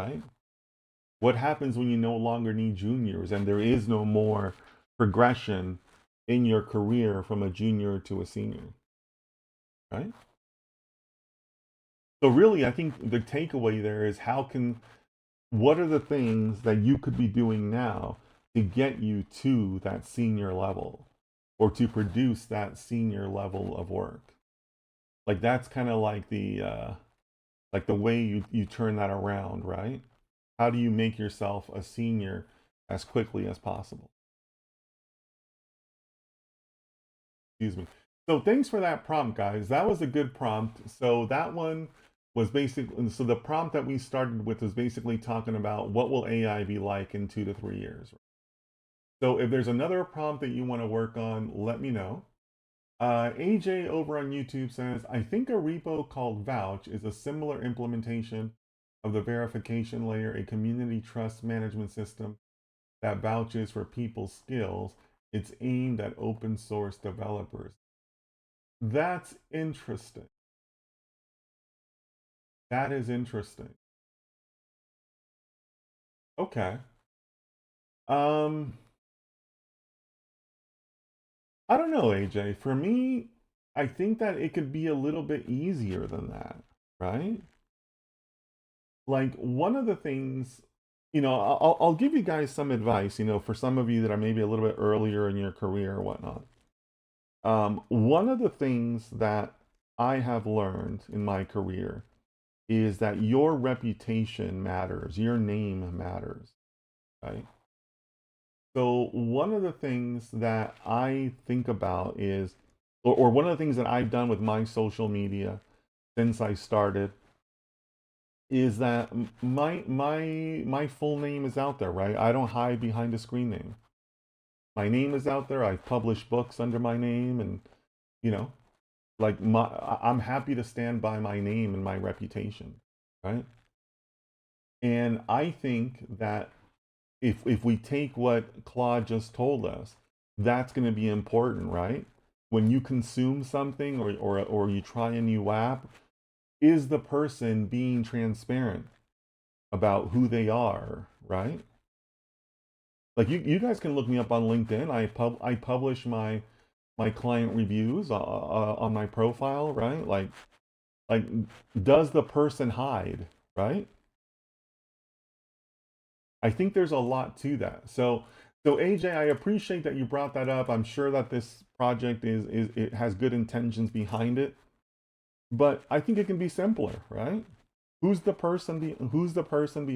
right? What happens when you no longer need juniors and there is no more progression in your career from a junior to a senior, right? So really, I think the takeaway there is what are the things that you could be doing now to get you to that senior level or to produce that senior level of work? Like that's kind of like the way you turn that around, right? How do you make yourself a senior as quickly as possible? Excuse me. So thanks for that prompt, guys. That was a good prompt. So that one was basically, so the prompt that we started with was basically talking about what will AI be like in 2 to 3 years. So if there's another prompt that you want to work on, let me know. AJ over on YouTube says, I think a repo called Vouch is a similar implementation of the verification layer, a community trust management system that vouches for people's skills. It's aimed at open source developers. That's interesting. That is interesting. Okay. Um, I don't know, AJ. For me, I think that it could be a little bit easier than that, right? Like one of the things, I'll give you guys some advice, for some of you that are maybe a little bit earlier in your career or whatnot. One of the things that I have learned in my career is that your reputation matters, your name matters, right? So one of the things that I think about is, or one of the things that I've done with my social media since I started is that my full name is out there, right? I don't hide behind a screen name. My name is out there. I've published books under my name, and you know, I'm happy to stand by my name and my reputation, right? And I think that if we take what Claude just told us, that's going to be important, right? When you consume something or you try a new app, is the person being transparent about who they are, right? Like you guys can look me up on LinkedIn. I publish my client reviews on my profile, right? Like does the person hide, right? I think there's a lot to that. So AJ, I appreciate that you brought that up. I'm sure that this project is it has good intentions behind it, but I think it can be simpler, right? Who's the person behind